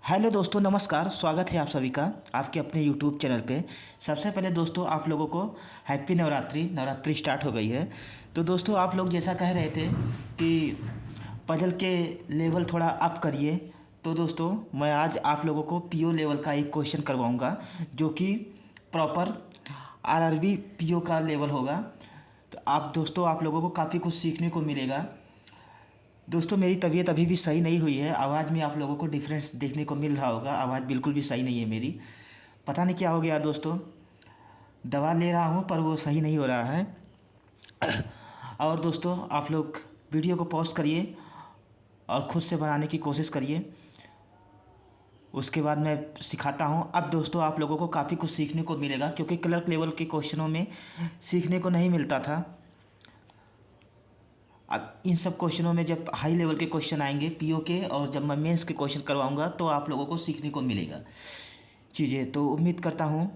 Hello दोस्तों, नमस्कार। स्वागत है आप सभी का आपके अपने यूट्यूब चैनल पे। सबसे पहले दोस्तों आप लोगों को हैप्पी नवरात्रि। नवरात्रि स्टार्ट हो गई है। तो दोस्तों आप लोग जैसा कह रहे थे कि पजल के लेवल थोड़ा अप करिए, तो दोस्तों मैं आज आप लोगों को पीओ लेवल का एक क्वेश्चन करवाऊंगा जो कि प्रॉपर आरआरबी पीओ का लेवल होगा। तो आप दोस्तों आप लोगों को काफ़ी कुछ सीखने को मिलेगा। दोस्तों मेरी तबीयत अभी भी सही नहीं हुई है। आवाज़ में आप लोगों को डिफरेंस देखने को मिल रहा होगा। आवाज़ बिल्कुल भी सही नहीं है मेरी। पता नहीं क्या हो गया दोस्तों। दवा ले रहा हूँ पर वो सही नहीं हो रहा है। और दोस्तों आप लोग वीडियो को पॉज करिए और ख़ुद से बनाने की कोशिश करिए। उसके बाद मैं सिखाता हूँ। अब दोस्तों आप लोगों को काफ़ी कुछ सीखने को मिलेगा क्योंकि क्लर्क लेवल के क्वेश्चनों में सीखने को नहीं मिलता था। अब इन सब क्वेश्चनों में जब हाई लेवल के क्वेश्चन आएंगे पीओ के, और जब मैं मेंस के क्वेश्चन करवाऊंगा तो आप लोगों को सीखने को मिलेगा चीज़ें। तो उम्मीद करता हूँ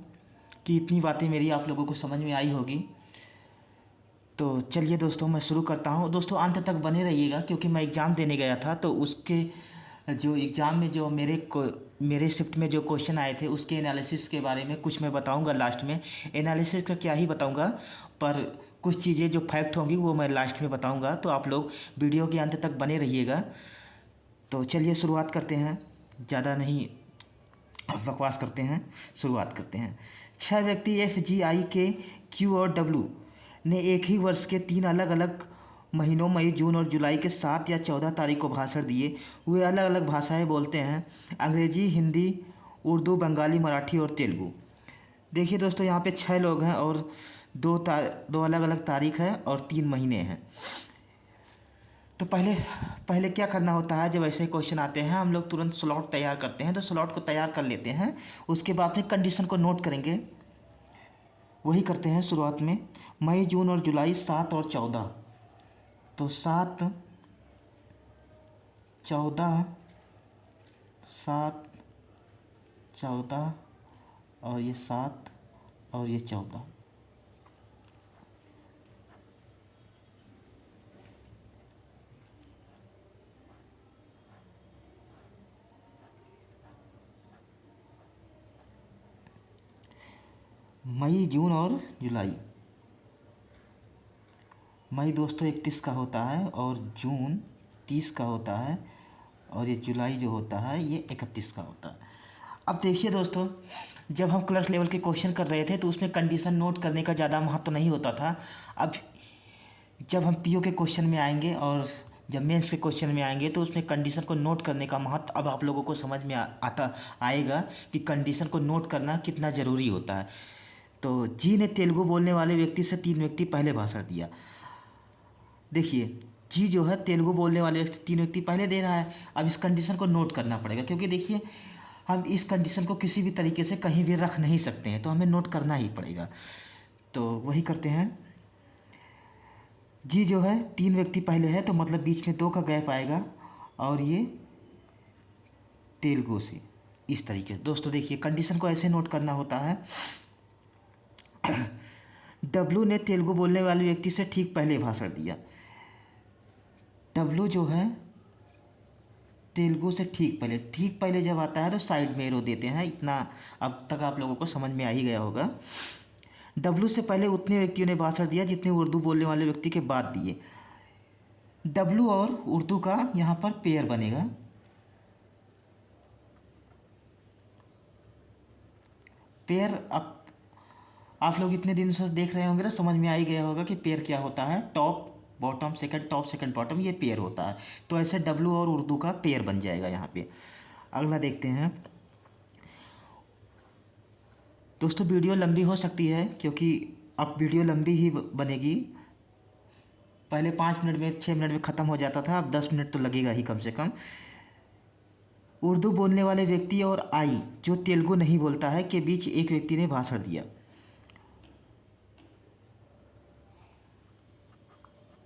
कि इतनी बातें मेरी आप लोगों को समझ में आई होगी। तो चलिए दोस्तों मैं शुरू करता हूँ। दोस्तों अंत तक बने रहिएगा क्योंकि मैं एग्ज़ाम देने गया था, तो उसके जो एग्ज़ाम में जो मेरे शिफ्ट में जो क्वेश्चन आए थे उसके एनालिसिस के बारे में कुछ मैं बताऊंगा लास्ट में। एनालिसिस का क्या ही बताऊंगा, पर कुछ चीज़ें जो फैक्ट होंगी वो मैं लास्ट में बताऊंगा। तो आप लोग वीडियो के अंत तक बने रहिएगा। तो चलिए शुरुआत करते हैं, ज़्यादा नहीं बकवास करते हैं, शुरुआत करते हैं। 6 व्यक्ति FGI के Q और W ने एक ही वर्ष के 3 अलग अलग महीनों मई, जून और जुलाई के 7 या 14 तारीख को भाषण दिए। वे अलग अलग भाषाएं बोलते हैं, अंग्रेजी, हिंदी, उर्दू, बंगाली, मराठी और तेलुगु। देखिए दोस्तों यहाँ पे 6 लोग हैं और दो अलग अलग तारीख है और 3 महीने हैं। तो पहले पहले क्या करना होता है, जब ऐसे क्वेश्चन आते हैं हम लोग तुरंत स्लॉट तैयार करते हैं। तो स्लॉट को तैयार कर लेते हैं, उसके बाद में कंडीशन को नोट करेंगे। वही करते हैं शुरुआत में। मई, जून और जुलाई 7 और 14। तो 7 14 7 14 और ये 7 और ये 14। मई, जून और जुलाई। मई दोस्तों 31 का होता है और जून 30 का होता है और ये जुलाई जो होता है ये 31 का होता है। अब देखिए दोस्तों, जब हम क्लर्क लेवल के क्वेश्चन कर रहे थे तो उसमें कंडीशन नोट करने का ज़्यादा महत्व नहीं होता था। अब जब हम पीओ के क्वेश्चन में आएंगे और जब मेंस के क्वेश्चन में आएंगे तो उसमें कंडीशन को नोट करने का महत्व अब आप लोगों को समझ में आता आएगा कि कंडीशन को नोट करना कितना ज़रूरी होता है। तो जी ने तेलुगु बोलने वाले व्यक्ति से 3 व्यक्ति पहले भाषण दिया। देखिए जी जो है तेलुगु बोलने वाले 3 व्यक्ति पहले दे रहा है। अब इस कंडीशन को नोट करना पड़ेगा क्योंकि देखिए हम इस कंडीशन को किसी भी तरीके से कहीं भी रख नहीं सकते हैं, तो हमें नोट करना ही पड़ेगा। तो वही करते हैं। जी जो है 3 व्यक्ति पहले है तो मतलब बीच में 2 का गैप आएगा और ये तेलुगु से इस तरीके से। दोस्तों देखिए कंडीशन को ऐसे नोट करना होता है। डब्लू ने तेलुगु बोलने वाले व्यक्ति से ठीक पहले भाषण दिया। डब्लू जो है तेलुगु से ठीक पहले जब आता है तो साइड में एरो देते हैं। इतना अब तक आप लोगों को समझ में आ ही गया होगा। डब्लू से पहले उतने व्यक्तियों ने भाषण दिया जितने उर्दू बोलने वाले व्यक्ति के बाद दिए। डब्लू और उर्दू का यहाँ पर पेयर बनेगा। पेयर आप लोग इतने दिन से देख रहे होंगे ना, समझ में आ ही गया होगा कि पेयर क्या होता है। Top bottom second, top second bottom, ये पेयर होता है। तो ऐसे डब्लू और उर्दू का पेयर बन जाएगा यहाँ पे। अगला देखते हैं। दोस्तों वीडियो लंबी हो सकती है क्योंकि अब वीडियो लंबी ही बनेगी। पहले 5 मिनट में 6 मिनट में ख़त्म हो जाता था, अब 10 मिनट तो लगेगा ही कम से कम। उर्दू बोलने वाले व्यक्ति और आई जो तेलुगु नहीं बोलता है के बीच एक व्यक्ति ने भाषण दिया।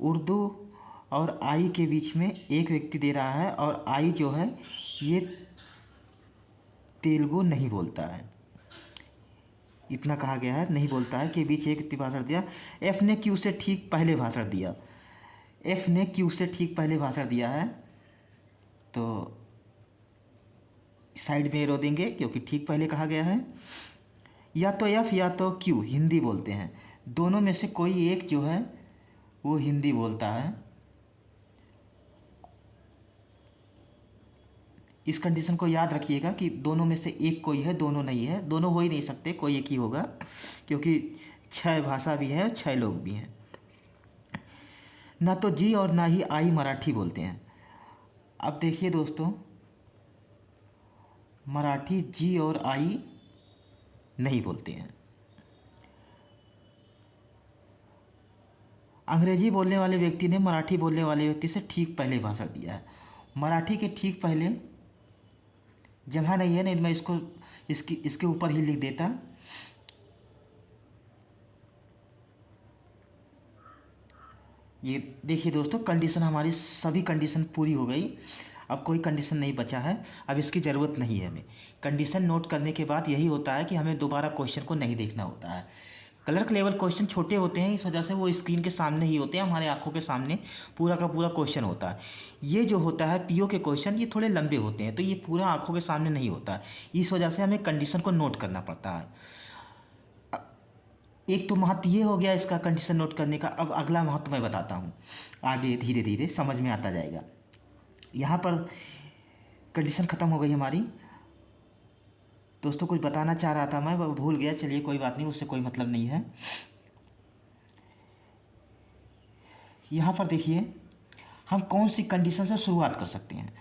उर्दू और आई के बीच में एक व्यक्ति दे रहा है और आई जो है ये तेलुगु नहीं बोलता है, इतना कहा गया है, नहीं बोलता है, के बीच एक व्यक्ति भाषण दिया। एफ ने क्यू से ठीक पहले भाषण दिया। एफ ने क्यू से ठीक पहले भाषण दिया है। तो साइड में एरो देंगे क्योंकि ठीक पहले कहा गया है। या तो एफ या तो क्यू हिंदी बोलते हैं, दोनों में से कोई एक जो है वो हिंदी बोलता है। इस कंडीशन को याद रखिएगा कि दोनों में से एक कोई है, दोनों नहीं है, दोनों हो ही नहीं सकते, कोई एक ही होगा, क्योंकि 6 भाषा भी है और 6 लोग भी हैं। ना तो जी और ना ही आई मराठी बोलते हैं। अब देखिए दोस्तों, मराठी जी और आई नहीं बोलते हैं। अंग्रेजी बोलने वाले व्यक्ति ने मराठी बोलने वाले व्यक्ति से ठीक पहले भाषण दिया है। मराठी के ठीक पहले जगह नहीं है, नहीं तो मैं इसके ऊपर ही लिख देता। ये देखिए दोस्तों, कंडीशन हमारी सभी कंडीशन पूरी हो गई, अब कोई कंडीशन नहीं बचा है, अब इसकी ज़रूरत नहीं है हमें। कंडीशन नोट करने के बाद यही होता है कि हमें दोबारा क्वेश्चन को नहीं देखना होता है। क्लर्क लेवल क्वेश्चन छोटे होते हैं, इस वजह से वो स्क्रीन के सामने ही होते हैं, हमारे आंखों के सामने पूरा का पूरा क्वेश्चन होता है। ये जो होता है पीओ के क्वेश्चन, ये थोड़े लंबे होते हैं, तो ये पूरा आंखों के सामने नहीं होता, इस वजह से हमें कंडीशन को नोट करना पड़ता है। एक तो महत्व ये हो गया इसका कंडीशन नोट करने का। अब अगला महत्व मैं बताता हूँ, आगे धीरे धीरे समझ में आता जाएगा। यहाँ पर कंडीशन ख़त्म हो गई हमारी। दोस्तों कुछ बताना चाह रहा था मैं, वो भूल गया, चलिए कोई बात नहीं, उससे कोई मतलब नहीं है। यहाँ पर देखिए हम कौन सी कंडीशन से शुरुआत कर सकते हैं।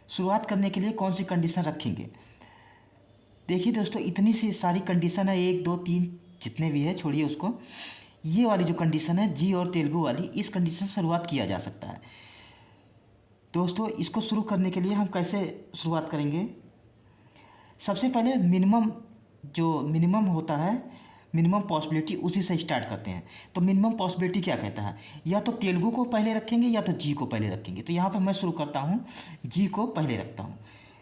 शुरुआत करने के लिए कौन सी कंडीशन रखेंगे। देखिए दोस्तों, इतनी सी सारी कंडीशन है, 1 2 3 जितने भी है छोड़िए उसको। ये वाली जो कंडीशन है जी और तेलुगु वाली, इस कंडीशन से शुरुआत किया जा सकता है। दोस्तों इसको शुरू करने के लिए हम कैसे शुरुआत करेंगे। सबसे पहले मिनिमम होता है, मिनिमम पॉसिबिलिटी, उसी से स्टार्ट करते हैं। तो मिनिमम पॉसिबिलिटी क्या कहता है, या तो तेलुगु को पहले रखेंगे या तो जी को पहले रखेंगे। तो यहाँ पर मैं शुरू करता हूँ, जी को पहले रखता हूँ।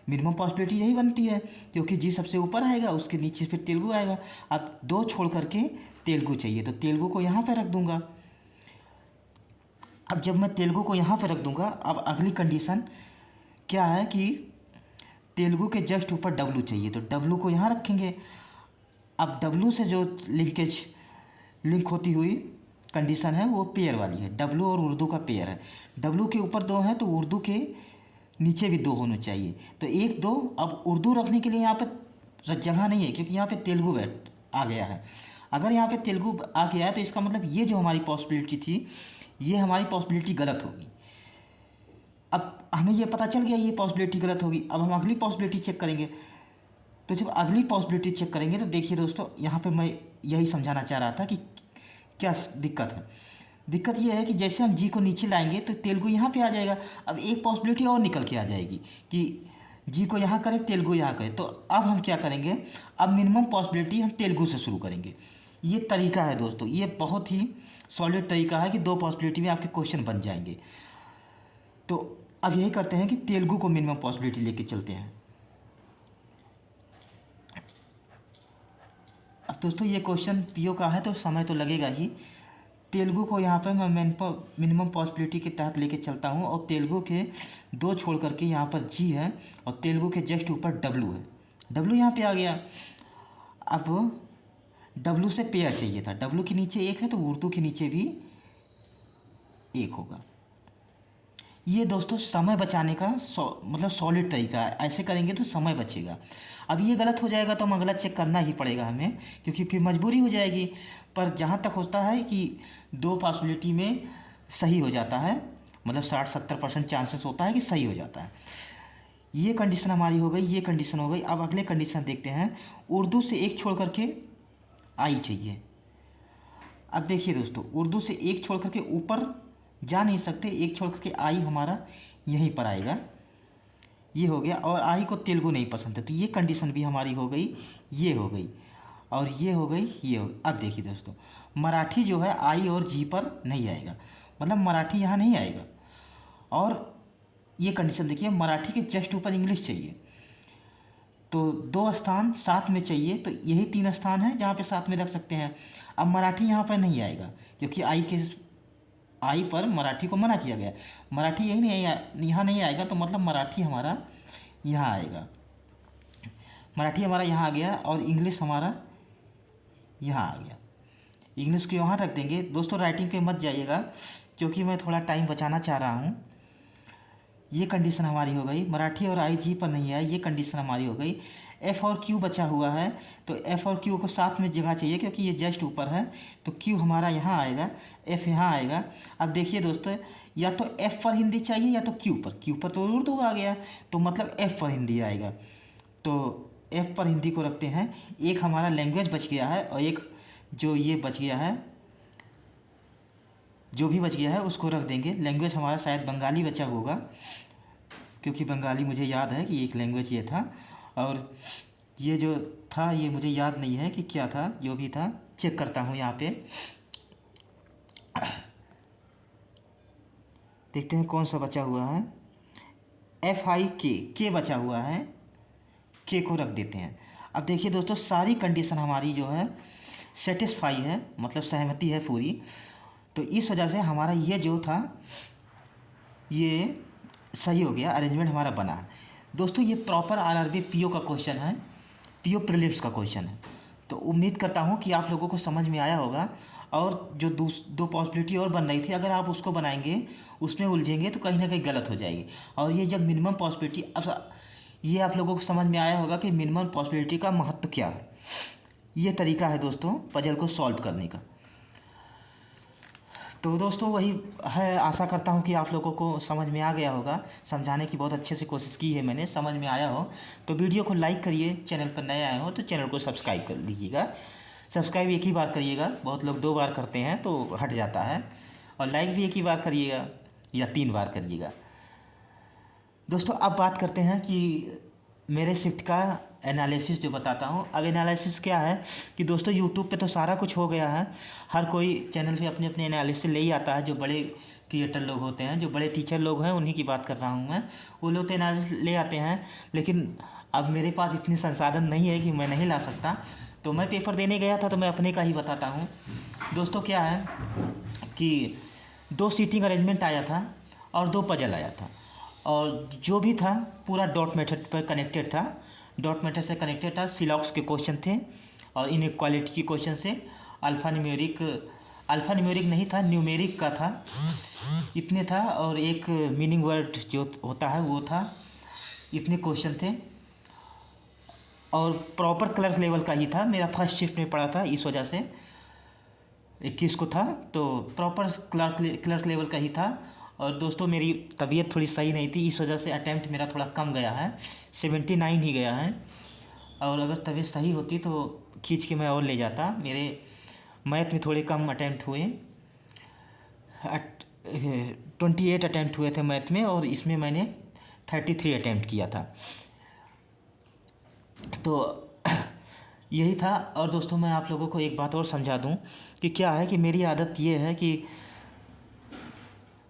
मिनिमम पॉसिबिलिटी यही बनती है, क्योंकि जी सबसे ऊपर आएगा, उसके नीचे फिर तेलुगु आएगा। अब 2 छोड़ करके तेलुगु चाहिए, तो तेलुगु को यहाँ पर रख दूँगा। अब जब मैं तेलुगु को यहाँ पर रख दूँगा, अब अगली कंडीशन क्या है कि तेलुगु के जस्ट ऊपर डब्लू चाहिए, तो डब्लू को यहाँ रखेंगे। अब डब्लू से जो लिंक होती हुई कंडीशन है वो पेयर वाली है, डब्लू और उर्दू का पेयर है। डब्लू के ऊपर 2 है तो उर्दू के नीचे भी 2 होने चाहिए, तो 1 2। अब उर्दू रखने के लिए यहाँ पे जगह नहीं है, क्योंकि यहाँ पे तेलुगु आ गया है। अगर यहाँ पे तेलुगु आ गया है तो इसका मतलब ये जो हमारी पॉसिबिलिटी थी, ये हमारी पॉसिबिलिटी गलत होगी। अब हमें ये पता चल गया ये पॉसिबिलिटी गलत होगी। अब हम अगली पॉसिबिलिटी चेक करेंगे। तो जब अगली पॉसिबिलिटी चेक करेंगे तो देखिए दोस्तों, यहाँ पे मैं यही समझाना चाह रहा था कि क्या दिक्कत है। दिक्कत ये है कि जैसे हम जी को नीचे लाएंगे तो तेलुगु यहाँ पे आ जाएगा। अब एक पॉसिबिलिटी और निकल के आ जाएगी कि जी को यहाँ करें, तेलुगु यहाँ करें। तो अब हम क्या करेंगे, अब मिनिमम पॉसिबिलिटी हम तेलुगु से शुरू करेंगे। ये तरीका है दोस्तों, ये बहुत ही सॉलिड तरीका है कि 2 पॉसिबिलिटी में आपके क्वेश्चन बन जाएंगे। तो अब यही करते हैं कि तेलुगु को मिनिमम पॉसिबिलिटी लेके चलते हैं। अब दोस्तों ये क्वेश्चन पीओ का है तो समय तो लगेगा ही। तेलुगु को यहाँ पे मैं मिनिमम पॉसिबिलिटी के तहत लेके चलता हूँ, और तेलुगु के 2 छोड़ करके यहाँ पर जी है, और तेलुगु के जस्ट ऊपर डब्लू है। डब्लू यहाँ पे आ गया। अब डब्लू से पेयर चाहिए था, डब्लू के नीचे 1 है तो उर्दू के नीचे भी 1 होगा। ये दोस्तों समय बचाने का मतलब सॉलिड तरीका है, ऐसे करेंगे तो समय बचेगा। अब ये गलत हो जाएगा तो हम अगला चेक करना ही पड़ेगा हमें, क्योंकि फिर मजबूरी हो जाएगी। पर जहाँ तक होता है कि 2 पॉसिबिलिटी में सही हो जाता है, मतलब 60-70% चांसेस होता है कि सही हो जाता है। ये कंडीशन हमारी हो गई, ये कंडीशन हो गई। अब अगले कंडीशन देखते हैं। उर्दू से 1 छोड़ करके आई चाहिए। अब देखिए दोस्तों, उर्दू से 1 छोड़ करके ऊपर जा नहीं सकते, 1 छोड़ करके आई हमारा यहीं पर आएगा। ये हो गया, और आई को तेलुगु नहीं पसंद है, तो ये कंडीशन भी हमारी हो गई, ये हो गई, और ये हो गई, ये हो गई। अब देखिए दोस्तों, मराठी जो है आई और जी पर नहीं आएगा, मतलब मराठी यहाँ नहीं आएगा। और ये कंडीशन देखिए, मराठी के जस्ट ऊपर इंग्लिश चाहिए, तो 2 स्थान साथ में चाहिए, तो यही 3 स्थान है जहाँ पे साथ में रख सकते हैं। अब मराठी यहाँ पर नहीं आएगा, क्योंकि आई पर मराठी को मना किया गया। मराठी यही नहीं यहाँ नहीं आएगा, तो मतलब मराठी हमारा यहाँ आएगा। मराठी हमारा यहाँ आ गया और इंग्लिश हमारा यहाँ आ गया। इंग्लिश को यहाँ रख देंगे। दोस्तों राइटिंग पे मत जाइएगा क्योंकि मैं थोड़ा टाइम बचाना चाह रहा हूँ। ये कंडीशन हमारी हो गई। मराठी और आई जी पर नहीं है, ये कंडीशन हमारी हो गई। एफ़ और क्यू बचा हुआ है, तो एफ़ और क्यू को साथ में जगह चाहिए क्योंकि ये जस्ट ऊपर है, तो क्यू हमारा यहाँ आएगा, एफ़ यहाँ आएगा। अब देखिए दोस्तों, या तो एफ़ पर हिंदी चाहिए या तो क्यू पर। क्यू पर तो उर्दू आ गया, तो मतलब एफ़ पर हिंदी आएगा। तो एफ़ पर हिंदी को रखते हैं। एक हमारा लैंग्वेज बच गया है और एक जो ये बच गया है, जो भी बच गया है उसको रख देंगे। लैंग्वेज हमारा शायद बंगाली बचा होगा क्योंकि बंगाली मुझे याद है कि एक लैंग्वेज ये था, और ये जो था ये मुझे याद नहीं है कि क्या था। जो भी था चेक करता हूँ यहाँ पे, देखते हैं कौन सा बचा हुआ है। एफ आई के बचा हुआ है, के को रख देते हैं। अब देखिए दोस्तों, सारी कंडीशन हमारी जो है सेटिस्फाई है, मतलब सहमति है पूरी। तो इस वजह से हमारा ये जो था ये सही हो गया, अरेंजमेंट हमारा बना है। दोस्तों ये प्रॉपर आरआरबी पीओ का क्वेश्चन है, पीओ प्रीलिम्स का क्वेश्चन है। तो उम्मीद करता हूँ कि आप लोगों को समझ में आया होगा। और जो दो पॉसिबिलिटी और बन रही थी, अगर आप उसको बनाएंगे, उसमें उलझेंगे तो कहीं ना कहीं गलत हो जाएगी। और ये जब मिनिमम पॉसिबिलिटी, अब ये आप लोगों को समझ में आया होगा कि मिनिमम पॉसिबिलिटी का महत्व क्या है। ये तरीका है दोस्तों पजल को सॉल्व करने का। तो दोस्तों वही है, आशा करता हूँ कि आप लोगों को समझ में आ गया होगा। समझाने की बहुत अच्छे से कोशिश की है मैंने, समझ में आया हो तो वीडियो को लाइक करिए। चैनल पर नए आए हो तो चैनल को सब्सक्राइब कर लीजिएगा। सब्सक्राइब एक ही बार करिएगा, बहुत लोग 2 बार करते हैं तो हट जाता है। और लाइक भी एक ही बार करिएगा या 3 बार करिएगा। दोस्तों अब बात करते हैं कि मेरे शिफ्ट का एनालिसिस जो बताता हूँ। अब एनालिसिस क्या है कि दोस्तों यूट्यूब पे तो सारा कुछ हो गया है, हर कोई चैनल पे अपने अपने एनालिसिस ले ही आता है। जो बड़े क्रिएटर लोग होते हैं, जो बड़े टीचर लोग हैं, उन्हीं की बात कर रहा हूँ मैं। वो लोग तो एनालिसिस ले आते हैं, लेकिन अब मेरे पास इतने संसाधन नहीं है कि मैं नहीं ला सकता। तो मैं पेपर देने गया था तो मैं अपने का ही बताता हूँ। दोस्तों क्या है कि 2 सीटिंग अरेंजमेंट आया था और 2 पजल आया था, और जो भी था पूरा डॉट मेथड पर कनेक्टेड था। डॉट मेथड से कनेक्टेड था। सिलॉक्स के क्वेश्चन थे और इनइक्वालिटी के क्वेश्चन से अल्फ़ा न्यूमेरिक नहीं था, न्यूमेरिक का था, इतने था। और एक मीनिंग वर्ड जो होता है वो था। इतने क्वेश्चन थे और प्रॉपर क्लर्क लेवल का ही था। मेरा फर्स्ट शिफ्ट में पड़ा था, इस वजह से 21 को था, तो प्रॉपर क्लर्क लेवल का ही था। और दोस्तों मेरी तबीयत थोड़ी सही नहीं थी, इस वजह से अटैम्प्ट मेरा थोड़ा कम गया है, 79 ही गया है। और अगर तबीयत सही होती तो खींच के मैं और ले जाता। मेरे मैथ में थोड़े कम अटैम्प्ट हुए, 28 अटैम्प्ट हुए थे मैथ में, और इसमें मैंने 33 अटैम्प्ट किया था। तो यही था। और दोस्तों मैं आप लोगों को एक बात और समझा दूं कि क्या है कि मेरी आदत ये है कि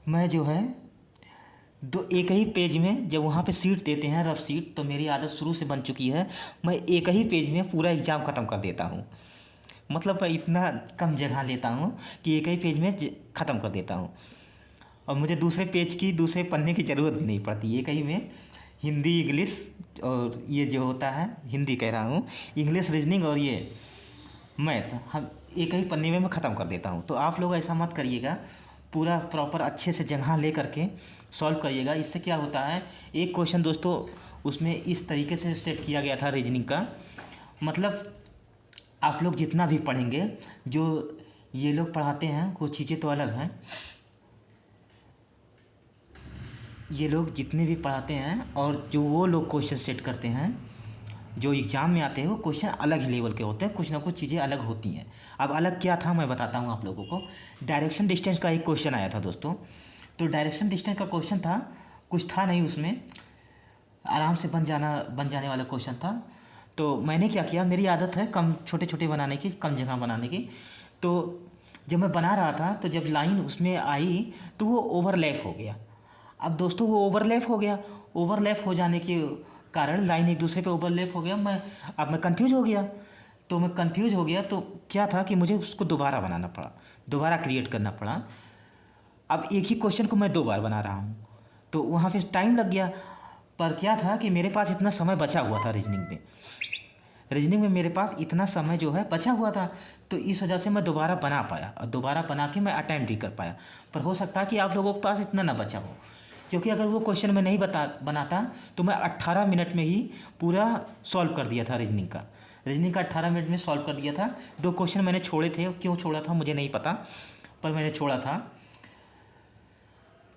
मैं जो है एक ही पेज में, जब वहाँ पे सीट देते हैं रफ सीट, तो मेरी आदत शुरू से बन चुकी है, मैं एक ही पेज में पूरा एग्ज़ाम ख़त्म कर देता हूँ। मतलब मैं इतना कम जगह लेता हूँ कि एक ही पेज में ख़त्म कर देता हूँ, और मुझे दूसरे पेज की, दूसरे पन्ने की ज़रूरत भी नहीं पड़ती। एक ही में हिंदी, इंग्लिश, और ये जो होता है, हिंदी कह रहा हूँ, इंग्लिश, रीजनिंग और ये मैथ, हम एक ही पन्ने में मैं ख़त्म कर देता हूँ। तो आप लोग ऐसा मत करिएगा, पूरा प्रॉपर अच्छे से जगह ले करके सॉल्व करिएगा। इससे क्या होता है, एक क्वेश्चन दोस्तों उसमें इस तरीके से सेट किया गया था रीजनिंग का, मतलब आप लोग जितना भी पढ़ेंगे, जो ये लोग पढ़ाते हैं वो चीज़ें तो अलग हैं, ये लोग जितने भी पढ़ाते हैं और जो वो लोग क्वेश्चन सेट करते हैं जो एग्ज़ाम में आते हैं, वो क्वेश्चन अलग ही लेवल के होते हैं, कुछ ना कुछ चीज़ें अलग होती हैं। अब अलग क्या था मैं बताता हूँ आप लोगों को। डायरेक्शन डिस्टेंस का एक क्वेश्चन आया था दोस्तों। तो डायरेक्शन डिस्टेंस का क्वेश्चन था, कुछ था नहीं उसमें, आराम से बन जाने वाला क्वेश्चन था। तो मैंने क्या किया, मेरी आदत है कम छोटे छोटे बनाने की, कम जगह बनाने की। तो जब मैं बना रहा था तो जब लाइन उसमें आई तो वो ओवरलैप हो गया। अब दोस्तों वो ओवरलैप हो गया, ओवरलैप हो जाने के कारण लाइन एक दूसरे पे ओवरलैप हो गया। मैं कंफ्यूज हो गया। तो मैं कंफ्यूज हो गया तो क्या था कि मुझे उसको दोबारा बनाना पड़ा, दोबारा क्रिएट करना पड़ा। अब एक ही क्वेश्चन को मैं 2 बार बना रहा हूँ, तो वहाँ पे टाइम लग गया। पर क्या था कि मेरे पास इतना समय बचा हुआ था रीजनिंग में, रीजनिंग में मेरे पास इतना समय जो है बचा हुआ था, तो इस वजह से मैं दोबारा बना पाया और दोबारा बना के मैं अटैम्प्ट भी कर पाया। पर हो सकता है कि आप लोगों के पास इतना ना बचा हो, क्योंकि अगर वो क्वेश्चन मैं नहीं बनाता तो मैं 18 मिनट में ही पूरा सॉल्व कर दिया था रीजनिंग का। रीजनिंग का 18 मिनट में सॉल्व कर दिया था। 2 क्वेश्चन मैंने छोड़े थे, क्यों छोड़ा था मुझे नहीं पता, पर मैंने छोड़ा था।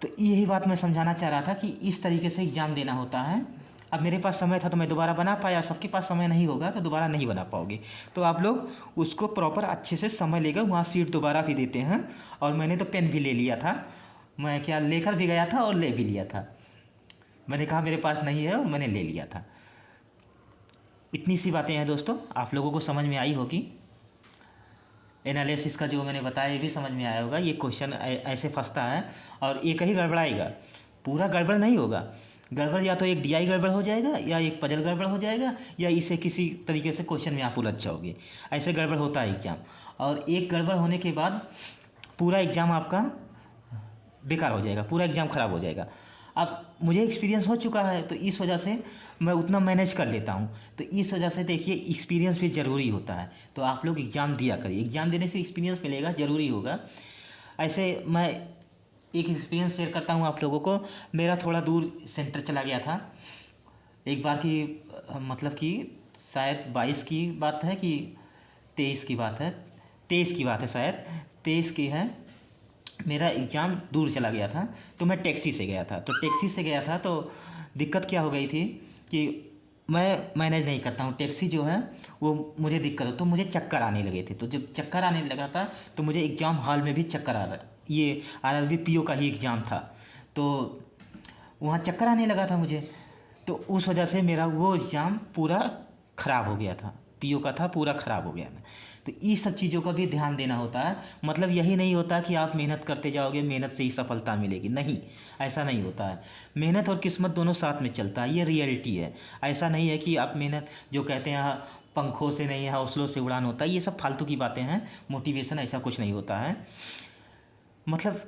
तो यही बात मैं समझाना चाह रहा था कि इस तरीके से एग्ज़ाम देना होता है। अब मेरे पास समय था तो मैं दोबारा बना पाया, सबके पास समय नहीं होगा तो दोबारा नहीं बना पाओगे। तो आप लोग उसको प्रॉपर अच्छे से समय लेकर वहाँ सीट दोबारा भी देते हैं। और मैंने तो पेन भी ले लिया था, मैं क्या लेकर भी गया था और ले भी लिया था। मैंने कहा मेरे पास नहीं है और मैंने ले लिया था। इतनी सी बातें हैं दोस्तों, आप लोगों को समझ में आई होगी। एनालिसिस का जो मैंने बताया ये भी समझ में आया होगा। ये क्वेश्चन ऐसे फंसता है और एक ही गड़बड़ाएगा, पूरा गड़बड़ नहीं होगा। गड़बड़ या तो एक DI गड़बड़ हो जाएगा, या एक पजल गड़बड़ हो जाएगा, या इसे किसी तरीके से क्वेश्चन में आप उलझ जाओगे। ऐसे गड़बड़ होता है एग्ज़ाम, और एक गड़बड़ होने के बाद पूरा एग्ज़ाम आपका बेकार हो जाएगा, पूरा एग्ज़ाम ख़राब हो जाएगा। अब मुझे एक्सपीरियंस हो चुका है तो इस वजह से मैं उतना मैनेज कर लेता हूँ। तो इस वजह से देखिए एक्सपीरियंस भी ज़रूरी होता है। तो आप लोग एग्ज़ाम दिया करिए, एग्ज़ाम देने से एक्सपीरियंस मिलेगा, ज़रूरी होगा। ऐसे मैं एक एक्सपीरियंस शेयर करता हूँ आप लोगों को। मेरा थोड़ा दूर सेंटर चला गया था एक बार की, मतलब कि शायद 22 की बात है कि 23 की बात है, 23 की बात है, शायद 23 की है। मेरा एग्ज़ाम दूर चला गया था तो मैं टैक्सी से गया था। तो टैक्सी से गया था तो दिक्कत क्या हो गई थी कि मैं मैनेज नहीं करता हूँ, टैक्सी जो है वो मुझे दिक्कत हो, तो मुझे चक्कर आने लगे थे। तो जब चक्कर आने लगा था तो मुझे एग्ज़ाम हॉल में भी चक्कर आ रहा, ये RRB PO का ही एग्ज़ाम था, तो वहाँ चक्कर आने लगा था मुझे। तो उस वजह से मेरा वो एग्ज़ाम पूरा ख़राब हो गया था, PO का था, पूरा ख़राब हो गया था। तो ये सब चीज़ों का भी ध्यान देना होता है। मतलब यही नहीं होता कि आप मेहनत करते जाओगे, मेहनत से ही सफलता मिलेगी, नहीं, ऐसा नहीं होता है। मेहनत और किस्मत दोनों साथ में चलता है, ये रियलिटी है। ऐसा नहीं है कि आप मेहनत, जो कहते हैं पंखों से नहीं है हौसलों से उड़ान होता है, ये सब फालतू की बातें हैं। मोटिवेशन ऐसा कुछ नहीं होता है। मतलब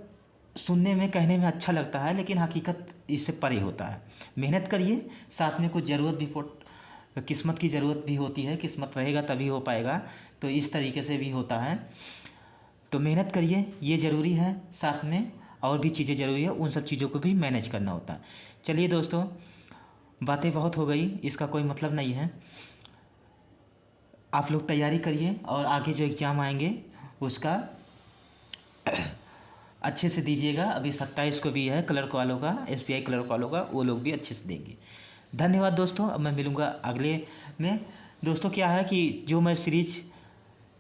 सुनने में, कहने में अच्छा लगता है, लेकिन हकीकत इससे परे होता है। मेहनत करिए, साथ में कुछ ज़रूरत भी, किस्मत की ज़रूरत भी होती है। किस्मत रहेगा तभी हो पाएगा, तो इस तरीके से भी होता है। तो मेहनत करिए, ये ज़रूरी है, साथ में और भी चीज़ें ज़रूरी है, उन सब चीज़ों को भी मैनेज करना होता है। चलिए दोस्तों, बातें बहुत हो गई, इसका कोई मतलब नहीं है। आप लोग तैयारी करिए और आगे जो एग्ज़ाम आएंगे उसका अच्छे से दीजिएगा। अभी 27 को भी है क्लर्क वालों का, SBI क्लर्क वालों का, वो लोग भी अच्छे से देंगे। धन्यवाद दोस्तों। अब मैं मिलूँगा अगले में। दोस्तों क्या है कि जो मैं सीरीज,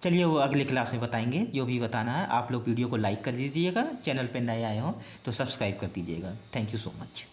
चलिए वो अगले क्लास में बताएंगे, जो भी बताना है। आप लोग वीडियो को लाइक कर दीजिएगा, चैनल पर नए आए हों तो सब्सक्राइब कर दीजिएगा। Thank you so much.